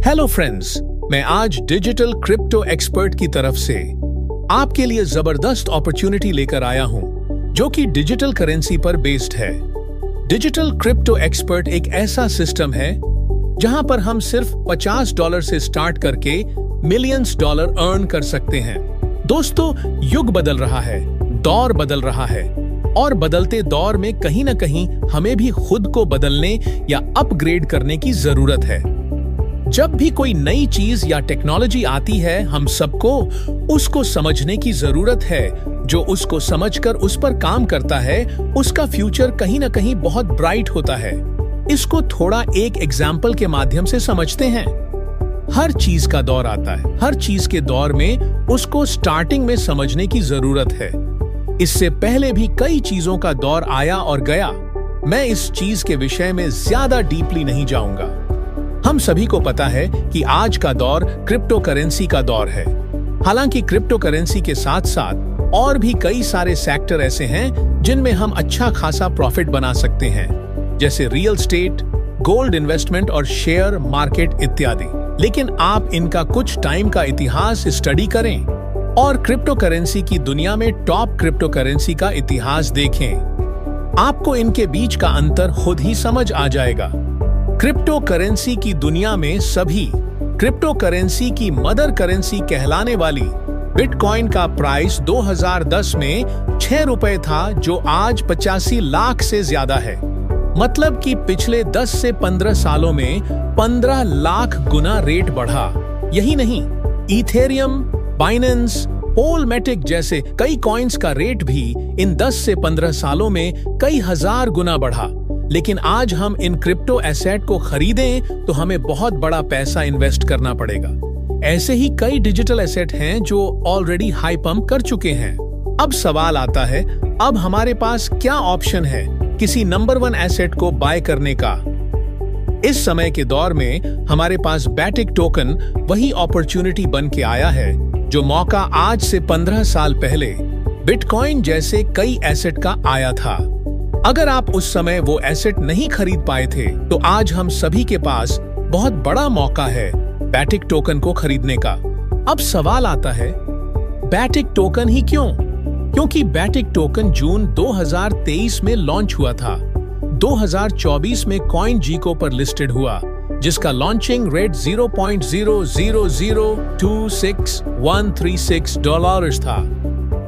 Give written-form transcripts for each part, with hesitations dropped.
Hello friends, मैं आज digital crypto expert की तरफ से आपके लिए जबरदस्त अपॉर्चुनिटी लेकर आया हूं, जो कि डिजिटल करेंसी पर बेस्ड है। डिजिटल क्रिप्टो एक्सपर्ट एक ऐसा सिस्टम है जहां पर हम सिर्फ $50 से स्टार्ट करके मिलियंस डॉलर अर्न कर सकते हैं। दोस्तों, युग बदल रहा है, दौर बदल रहा है और बदलते दौर में कहीं ना कहीं हमें भी खुद को बदलने या अपग्रेड करने की जरूरत है। जब भी कोई नई चीज या टेक्नोलॉजी आती है, हम सबको उसको समझने की जरूरत है। जो उसको समझकर उस पर काम करता है, उसका फ्यूचर कहीं ना कहीं बहुत ब्राइट होता है। इसको थोड़ा एक एग्जाम्पल के माध्यम से समझते हैं। हर चीज का दौर आता है, हर चीज के दौर में उसको स्टार्टिंग में समझने की जरूरत है। इससे पहले भी कई चीजों का दौर आया और गया। मैं इस चीज के विषय में ज्यादा डीपली नहीं जाऊंगा। हम सभी को पता है कि आज का दौर क्रिप्टो करेंसी का दौर है। हालांकि क्रिप्टो करेंसी के साथ साथ और भी कई सारे सेक्टर ऐसे हैं जिनमें हम अच्छा खासा प्रॉफिट बना सकते हैं, जैसे रियल एस्टेट, गोल्ड इन्वेस्टमेंट और शेयर मार्केट इत्यादि। लेकिन आप इनका कुछ टाइम का इतिहास स्टडी करें और क्रिप्टो करेंसी की दुनिया में टॉप क्रिप्टो करेंसी का इतिहास देखें। आपको इनके बीच का अंतर खुद ही समझ आ जाएगा। क्रिप्टो करेंसी की दुनिया में सभी क्रिप्टो करेंसी की मदर करेंसी कहलाने वाली बिटकॉइन का प्राइस 2010 में 6 रुपए था, जो आज 85 लाख से ज्यादा है। मतलब कि पिछले 10 से 15 सालों में 15 लाख गुना रेट बढ़ा। यही नहीं, इथेरियम, बाइनेंस, पोलमेटिक जैसे कई कॉइन्स का रेट भी इन 10 से 15 सालों में कई हजार गुना बढ़ा। लेकिन आज हम इन क्रिप्टो एसेट को खरीदें तो हमें बहुत बड़ा पैसा इन्वेस्ट करना पड़ेगा। ऐसे ही कई डिजिटल एसेट हैं जो ऑलरेडी हाई पंप कर चुके हैं। अब सवाल आता है, अब हमारे पास क्या ऑप्शन है किसी नंबर 1 एसेट को बाय करने का? इस समय के दौर में हमारे पास बैटिक टोकन वही अपॉर्चुनिटी बन के आया है जो मौका आज से 15 साल पहले बिटकॉइन जैसे कई एसेट का आया था। अगर आप उस समय वो एसेट नहीं खरीद पाए थे, तो आज हम सभी के पास बहुत बड़ा मौका है बैटिक टोकन को खरीदने का। अब सवाल आता है, बैटिक टोकन ही क्यों? क्योंकि बैटिक टोकन जून 2023 में लॉन्च हुआ था। 2024 में CoinGecko पर लिस्टेड हुआ, जिसका लॉन्चिंग रेट $0.00026136 था।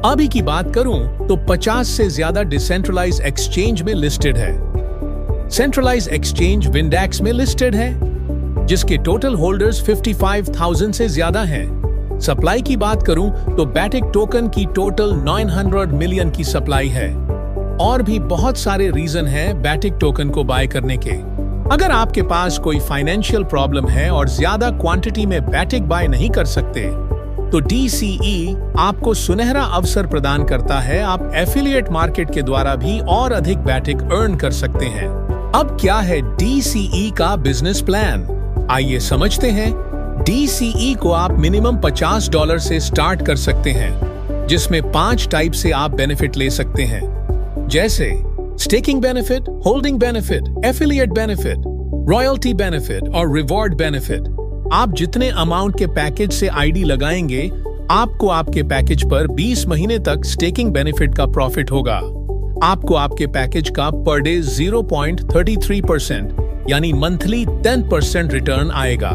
अभी की बात करूं तो 50 से ज्यादा डिसेंट्रलाइज एक्सचेंज में लिस्टेड है। सेंट्रलाइज एक्सचेंज विंडेक्स में लिस्टेड है, जिसके टोटल होल्डर्स 55,000 से ज्यादा हैं। सप्लाई की बात करूं तो बैटिक टोकन की टोटल 900 मिलियन की सप्लाई है। और भी बहुत सारे रीजन हैं बैटिक टोकन को बाय करने के। अगर आपके पास कोई फाइनेंशियल प्रॉब्लम है और ज्यादा क्वांटिटी में बैटिक बाय नहीं कर सकते, तो DCE आपको सुनहरा अवसर प्रदान करता है। आप एफिलिएट मार्केट के द्वारा भी और अधिक बैटिक अर्न कर सकते हैं। अब क्या है DCE का बिजनेस प्लान? आइए समझते हैं। DCE को आप मिनिमम $50 से स्टार्ट कर सकते हैं, जिसमें 5 टाइप से आप बेनिफिट ले सकते हैं, जैसे staking benefit, holding benefit, affiliate benefit, royalty benefit और रिवॉर्ड बेनिफिट। आप जितने अमाउंट के पैकेज से ID लगाएंगे, आपको आपके पैकेज पर 20 महीने तक स्टेकिंग बेनिफिट का प्रॉफिट होगा। आपको आपके पैकेज का पर डे 0.33% यानी मंथली 10% रिटर्न आएगा,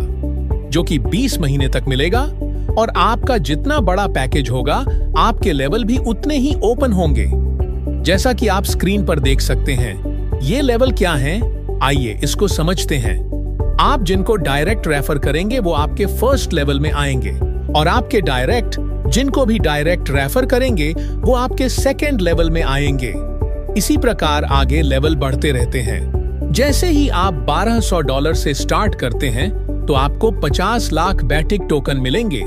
जो कि 20 महीने तक मिलेगा। और आपका जितना बड़ा पैकेज होगा, आपके लेवल भी उतने ही ओपन होंगे, जैसा कि आप स्क्रीन पर देख सकते हैं। ये लेवल क्या हैं? आइए इसको समझते हैं। आप जिनको डायरेक्ट रेफर करेंगे वो आपके फर्स्ट लेवल में आएंगे, और आपके डायरेक्ट जिनको भी डायरेक्ट रेफर करेंगे वो आपके सेकंड लेवल में आएंगे। इसी प्रकार आगे लेवल बढ़ते रहते हैं। जैसे ही आप $1200 से स्टार्ट करते हैं, तो आपको 50 लाख बैटिक टोकन मिलेंगे,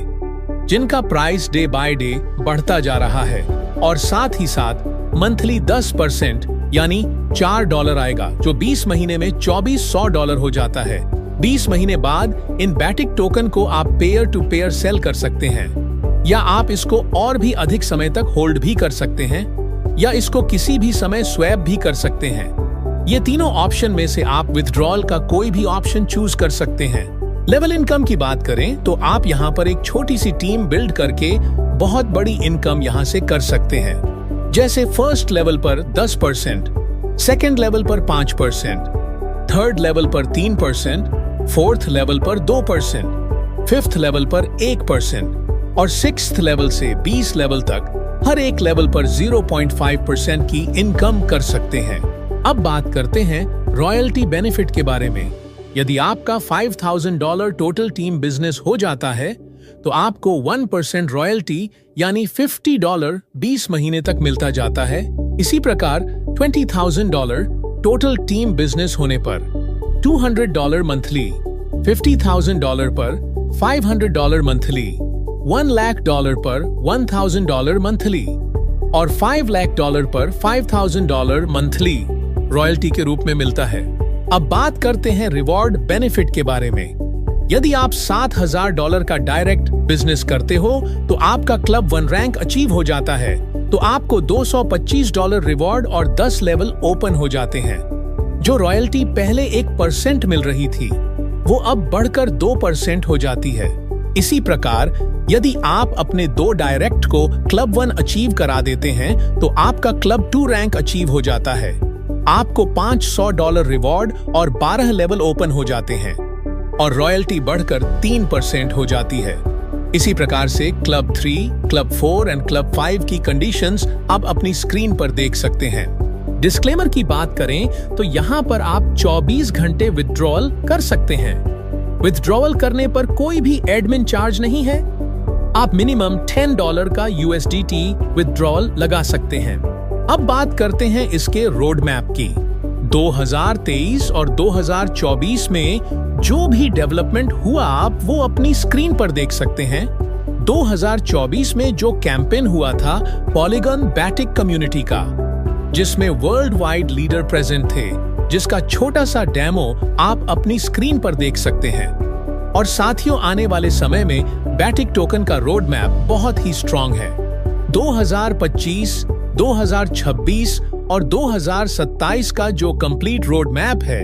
जिनका प्राइस डे बाय डे बढ़ता जा रहा है। और साथ ही साथ मंथली 10% यानी $4 आएगा, जो 20 महीने में $2400 हो जाता है। 20 महीने बाद इन बैटिक टोकन को आप पेयर टू पेयर सेल कर सकते हैं, या आप इसको और भी अधिक समय तक होल्ड भी कर सकते हैं, या इसको किसी भी समय स्वैप भी कर सकते हैं। ये तीनों ऑप्शन में से आप विथड्रॉल का कोई भी ऑप्शन चूज कर सकते हैं। लेवल इनकम की बात करें तो आप यहाँ पर एक छोटी सी टीम बिल्ड करके बहुत बड़ी इनकम यहाँ से कर सकते हैं। जैसे फर्स्ट लेवल पर 10%, सेकेंड लेवल पर 5%, थर्ड लेवल पर 3%, फोर्थ लेवल पर 2%, फिफ्थ लेवल पर 1% और सिक्स्थ लेवल से 20 लेवल तक हर एक लेवल पर 0.5% की इनकम कर सकते हैं। अब बात करते हैं रॉयल्टी बेनिफिट के बारे में। यदि आपका $5,000 टोटल टीम बिजनेस हो जाता है तो आपको 1% रॉयल्टी यानी $50 20 महीने तक मिलता जाता है। इसी प्रकार $20,000 टोटल टीम बिजनेस होने पर $200 मंथली, $50,000 पर $500 मंथली, $1 लाख पर $1,000 मंथली और $5 लाख पर $5,000 मंथली रॉयल्टी के रूप में मिलता है। अब बात करते हैं रिवॉर्ड बेनिफिट के बारे में। यदि आप $7,000 का डायरेक्ट बिजनेस करते हो तो आपका क्लब 1 रैंक अचीव हो जाता है तो आपको $225 रिवॉर्ड और 10 लेवल ओपन हो जाते हैं। जो रॉयल्टी पहले 1% मिल रही थी वो अब बढ़कर 2% हो जाती है। इसी प्रकार यदि आप अपने 2 डायरेक्ट को क्लब 1 अचीव करा देते हैं तो आपका क्लब 2 रैंक अचीव हो जाता है। आपको $500 रिवॉर्ड और 12 लेवल ओपन हो जाते हैं और रॉयल्टी बढ़कर 3% हो जाती है। इसी प्रकार से क्लब 3, क्लब 4 एंड क्लब 5 की कंडीशंस आप अपनी स्क्रीन पर देख सकते हैं। डिस्क्लेमर की बात करें तो यहाँ पर आप 24 घंटे विथड्रॉल कर सकते हैं। विथड्रॉल करने पर कोई भी एडमिन चार्ज नहीं है। आप मिनिमम $10 का USDT विथड्रॉल लगा सकते हैं। अब बात करते हैं इसके रोड मैप की। 2023 और 2024 में जो भी डेवलपमेंट हुआ आप वो अपनी स्क्रीन पर देख सकते हैं। 2024 में जो कैंपेन हुआ था पॉलीगन बैटिक कम्युनिटी का, जिसमें वर्ल्ड वाइड लीडर प्रेजेंट थे, जिसका छोटा सा डेमो आप अपनी स्क्रीन पर देख सकते हैं। और साथियों आने वाले समय में बैटिक टोकन का रोड मैप बहुत ही स्ट्रॉन्ग है। 2025, 2026 और 2027 का जो कंप्लीट रोड मैप है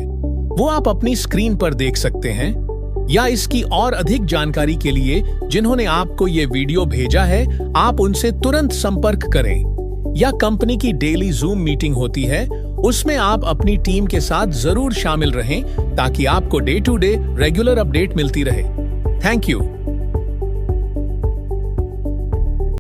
वो आप अपनी स्क्रीन पर देख सकते हैं। या इसकी और अधिक जानकारी के लिए जिन्होंने आपको ये वीडियो भेजा है आप उनसे तुरंत संपर्क करें। या कंपनी की डेली जूम मीटिंग होती है, उसमें आप अपनी टीम के साथ जरूर शामिल रहें ताकि आपको day to day regular update मिलती रहे। Thank you.